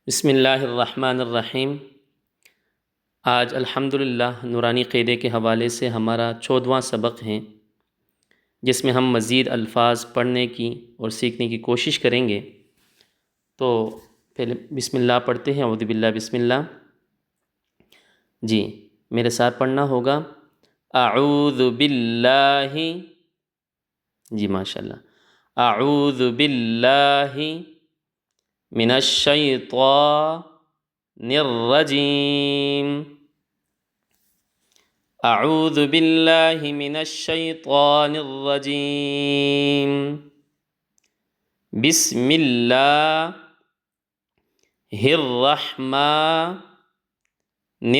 بسم اللہ الرحمن الرحیم۔ آج الحمدللہ نورانی قیدے کے حوالے سے ہمارا 14واں سبق ہے، جس میں ہم مزید الفاظ پڑھنے کی اور سیکھنے کی کوشش کریں گے۔ تو پہلے بسم اللہ پڑھتے ہیں۔ اعوذ باللہ بسم اللہ۔ جی میرے ساتھ پڑھنا ہوگا۔ اعوذ باللہ، جی ماشاءاللہ، اعوذ باللہ من الشیطان الرجیم، اعوذ باللہ من الشیطان الرجیم، بسم اللہ الرحمن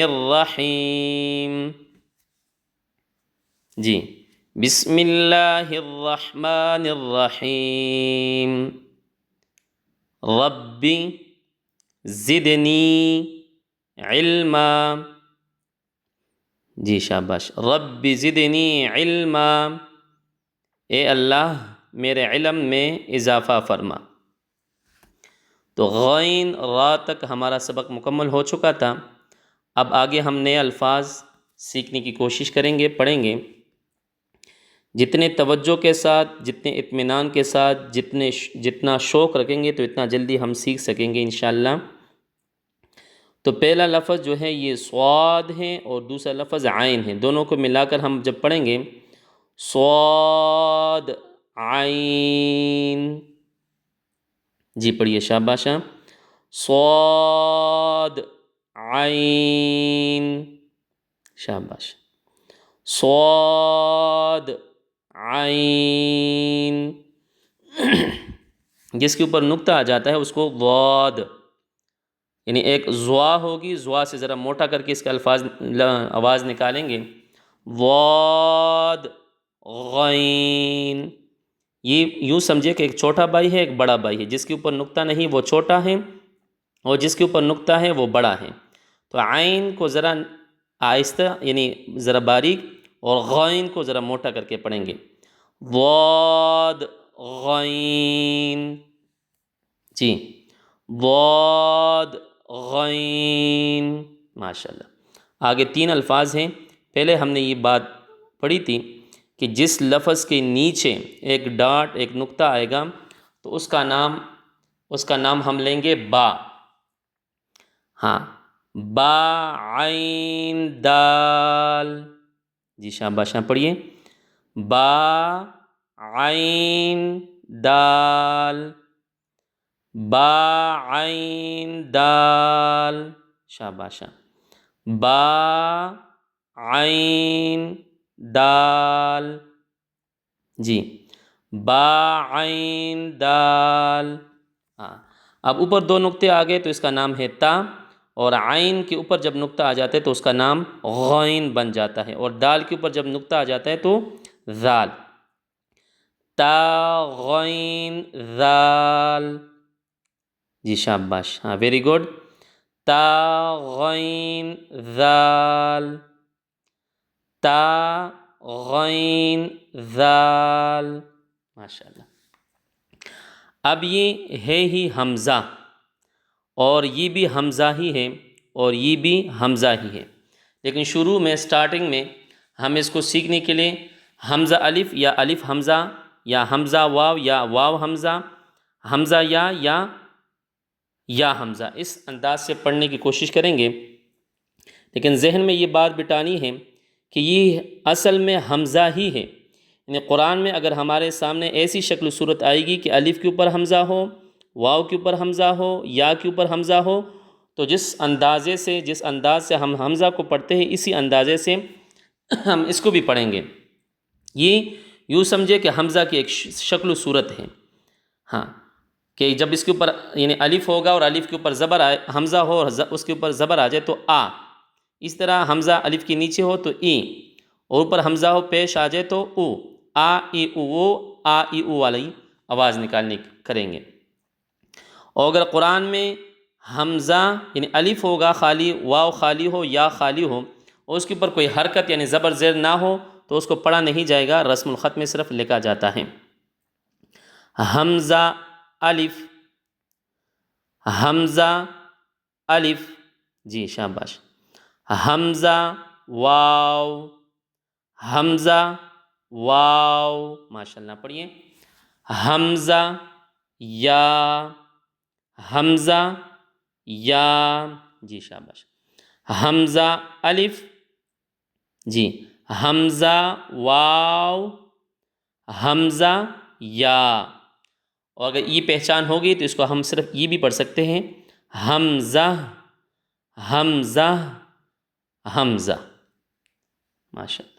الرحیم۔ جی بسم اللہ الرحمن الرحیم۔ ربی زدنی علما، جی شاباش، رب زدنی علما، اے اللہ میرے علم میں اضافہ فرما۔ تو غین را تک ہمارا سبق مکمل ہو چکا تھا۔ اب آگے ہم نئے الفاظ سیکھنے کی کوشش کریں گے، پڑھیں گے۔ جتنے توجہ کے ساتھ، جتنے اطمینان کے ساتھ، جتنا شوق رکھیں گے تو اتنا جلدی ہم سیکھ سکیں گے انشاءاللہ۔ تو پہلا لفظ جو ہے یہ صاد ہے اور دوسرا لفظ عین ہے، دونوں کو ملا کر ہم جب پڑھیں گے صاد عین، جی پڑھیے شاباشاں، صاد عین، شاباش، صاد عین، جس کے اوپر نقطہ آ جاتا ہے اس کو ضاد، یعنی ایک زوا ہوگی، زوا سے ذرا موٹا کر کے اس کے آواز نکالیں گے، ضاد غین۔ یہ یوں سمجھے کہ ایک چھوٹا بھائی ہے، ایک بڑا بھائی ہے، جس کے اوپر نقطہ نہیں وہ چھوٹا ہے اور جس کے اوپر نقطہ ہے وہ بڑا ہے۔ تو عین کو ذرا آہستہ یعنی ذرا باریک اور غین کو ذرا موٹا کر کے پڑھیں گے، ضاد غین، جی ضاد غین، ماشاءاللہ۔ آگے 3 الفاظ ہیں۔ پہلے ہم نے یہ بات پڑھی تھی کہ جس لفظ کے نیچے ایک ڈاٹ، ایک نقطہ آئے گا تو اس کا نام ہم لیں گے با۔ ہاں، با عین دال، جی شاباشاں پڑھیے، با عین دال، با عین دال، شاباشاں، با عین دال، جی با عین دال۔ ہاں، اب اوپر 2 نقطے آ گئے تو اس کا نام ہے تا، اور عین کے اوپر جب نقطہ آ جاتا ہے تو اس کا نام غین بن جاتا ہے، اور دال کے اوپر جب نقطہ آ جاتا ہے تو ذال، تا غین ذال، جی شاباش، ہاں ویری گڈ، تا غین ذال، تا غین ذال، ماشاءاللہ۔ اب یہ ہے ہی حمزہ، اور یہ بھی حمزہ ہی ہے اور یہ بھی حمزہ ہی ہے، لیکن شروع میں سٹارٹنگ میں ہم اس کو سیکھنے کے لیے حمزہ الف یا الف حمزہ یا حمزہ واو یا واو حمزہ، حمزہ یا حمزہ، اس انداز سے پڑھنے کی کوشش کریں گے۔ لیکن ذہن میں یہ بات بٹانی ہے کہ یہ اصل میں حمزہ ہی ہے، یعنی قرآن میں اگر ہمارے سامنے ایسی شکل و صورت آئے گی کہ الف کے اوپر حمزہ ہو، واو کے اوپر حمزہ ہو، یا کے اوپر حمزہ ہو، تو جس انداز سے ہم حمزہ کو پڑھتے ہیں اسی اندازے سے ہم اس کو بھی پڑھیں گے۔ یہ یوں سمجھے کہ حمزہ کی ایک شکل و صورت ہے، ہاں، کہ جب اس کے اوپر یعنی الف ہوگا اور الف کے اوپر زبر آئے، حمزہ ہو اور اس کے اوپر زبر آ جائے تو آ، اس طرح حمزہ الف کے نیچے ہو تو ای، اور اوپر حمزہ ہو پیش آ جائے تو او، آ ای او، وہ آ ای او والی آواز نکالنے کریں گے۔ اور اگر قرآن میں حمزہ یعنی الف ہوگا خالی، واو خالی ہو، یا خالی ہو، اور اس کے اوپر کوئی حرکت یعنی زبر زیر نہ ہو تو اس کو پڑھا نہیں جائے گا، رسم الخط میں صرف لکھا جاتا ہے۔ حمزہ الف، حمزہ الف، جی شاباش. حمزہ واو، حمزہ واو، ماشاء اللہ. پڑھیے حمزہ یا، حمزہ یا، جی شاباش. حمزہ الف، جی حمزہ واو، حمزہ یا. اور اگر ای پہچان ہوگی تو اس کو ہم صرف یہ بھی پڑھ سکتے ہیں حمزہ، حمزہ، حمزہ. ماشاء اللہ.